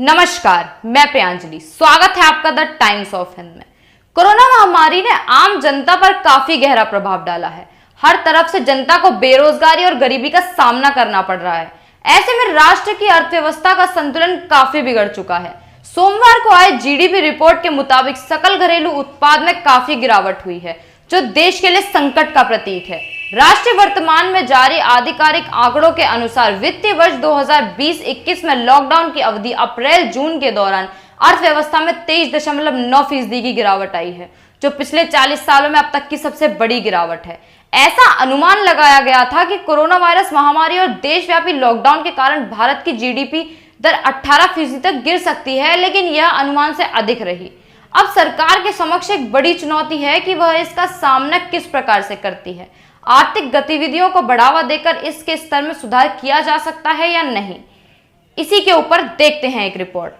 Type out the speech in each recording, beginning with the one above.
नमस्कार, मैं प्रियांजलि। स्वागत है आपका द टाइम्स ऑफ हिंद में। कोरोना महामारी ने आम जनता पर काफी गहरा प्रभाव डाला है। हर तरफ से जनता को बेरोजगारी और गरीबी का सामना करना पड़ रहा है। ऐसे में राष्ट्र की अर्थव्यवस्था का संतुलन काफी बिगड़ चुका है। सोमवार को आए जीडीपी रिपोर्ट के मुताबिक सकल घरेलू उत्पाद में काफी गिरावट हुई है, जो देश के लिए संकट का प्रतीक है। राष्ट्रीय वर्तमान में जारी आधिकारिक आंकड़ों के अनुसार वित्तीय वर्ष 2020-21 में लॉकडाउन की अवधि अप्रैल-जून के दौरान अर्थव्यवस्था में 23.9% की गिरावट आई है, जो पिछले 40 सालों में अब तक की सबसे बड़ी गिरावट है। ऐसा अनुमान लगाया गया था कि कोरोना वायरस महामारी और देशव्यापी लॉकडाउन के कारण भारत की जीडीपी दर 18% तक गिर सकती है, लेकिन यह अनुमान से अधिक रही। अब सरकार के समक्ष एक बड़ी चुनौती है कि वह इसका सामना किस प्रकार से करती है। आर्थिक गतिविधियों को बढ़ावा देकर इसके स्तर में सुधार किया जा सकता है या नहीं, इसी के ऊपर देखते हैं एक रिपोर्ट।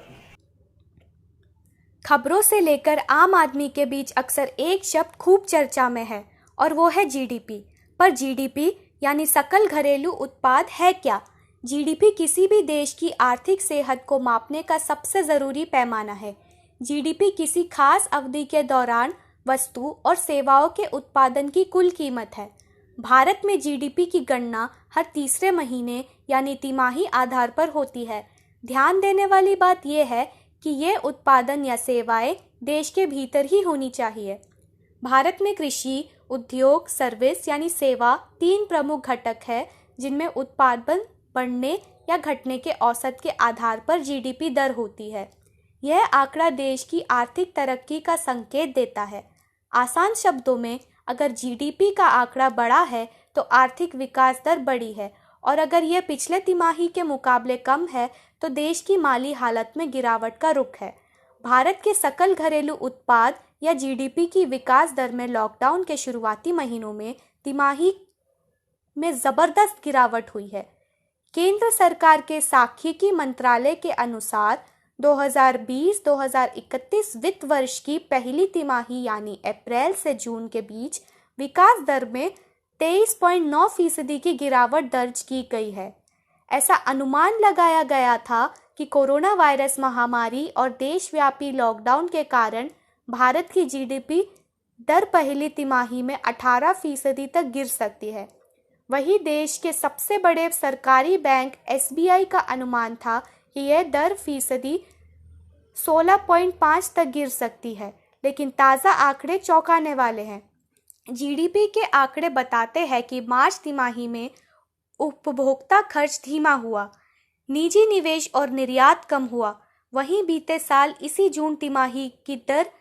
खबरों से लेकर आम आदमी के बीच अक्सर एक शब्द खूब चर्चा में है और वो है जीडीपी। पर जीडीपी यानी सकल घरेलू उत्पाद है क्या? जीडीपी किसी भी देश की आर्थिक सेहत को मापने का सबसे ज़रूरी पैमाना है। जीडीपी किसी खास अवधि के दौरान वस्तु और सेवाओं के उत्पादन की कुल कीमत है। भारत में जीडीपी की गणना हर तीसरे महीने यानी तिमाही आधार पर होती है। ध्यान देने वाली बात यह है कि ये उत्पादन या सेवाएं देश के भीतर ही होनी चाहिए। भारत में कृषि, उद्योग, सर्विस यानी सेवा 3 प्रमुख घटक है, जिनमें उत्पादन बढ़ने या घटने के औसत के आधार पर जीडीपी दर होती है। यह आंकड़ा देश की आर्थिक तरक्की का संकेत देता है। आसान शब्दों में, अगर जीडीपी का आंकड़ा बड़ा है तो आर्थिक विकास दर बड़ी है, और अगर यह पिछले तिमाही के मुकाबले कम है तो देश की माली हालत में गिरावट का रुख है। भारत के सकल घरेलू उत्पाद या जीडीपी की विकास दर में लॉकडाउन के शुरुआती महीनों में तिमाही में ज़बरदस्त गिरावट हुई है। केंद्र सरकार के सांख्यिकी मंत्रालय के अनुसार 2020-2031 वित्त वर्ष की पहली तिमाही यानी अप्रैल से जून के बीच विकास दर में 23.9% की गिरावट दर्ज की गई है। ऐसा अनुमान लगाया गया था कि कोरोना वायरस महामारी और देशव्यापी लॉकडाउन के कारण भारत की जीडीपी दर पहली तिमाही में 18% तक गिर सकती है। वहीं देश के सबसे बड़े सरकारी बैंक एसबीआई का अनुमान था कि यह दर फीसदी 16.5 तक गिर सकती है, लेकिन ताज़ा आंकड़े चौंकाने वाले हैं। जीडीपी के आंकड़े बताते हैं कि मार्च तिमाही में उपभोक्ता खर्च धीमा हुआ, निजी निवेश और निर्यात कम हुआ। वहीं बीते साल इसी जून तिमाही की दर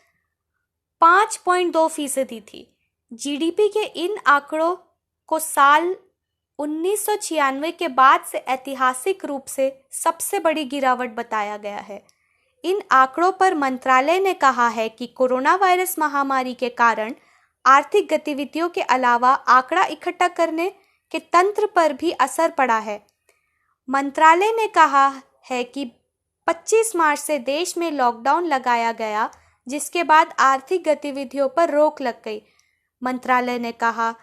5.2% थी। जीडीपी के इन आंकड़ों को साल 1996 के बाद से ऐतिहासिक रूप से सबसे बड़ी गिरावट बताया गया है। इन आंकड़ों पर मंत्रालय ने कहा है कि कोरोना वायरस महामारी के कारण आर्थिक गतिविधियों के अलावा आंकड़ा इकट्ठा करने के तंत्र पर भी असर पड़ा है। मंत्रालय ने कहा है कि 25 मार्च से देश में लॉकडाउन लगाया गया, जिसके बाद आर्थिक गतिविधियों पर रोक लग गई। मंत्रालय ने कहा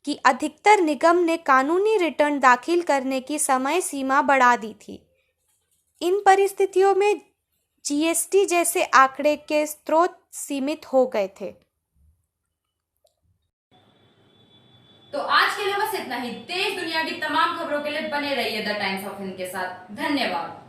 कि अधिकतर निगम ने कानूनी रिटर्न दाखिल करने की समय सीमा बढ़ा दी थी। इन परिस्थितियों में जीएसटी जैसे आंकड़े के स्रोत सीमित हो गए थे। तो आज के लिए बस इतना ही। देश दुनिया की तमाम खबरों के लिए बने रहिए द टाइम्स ऑफ हिंद के साथ। धन्यवाद।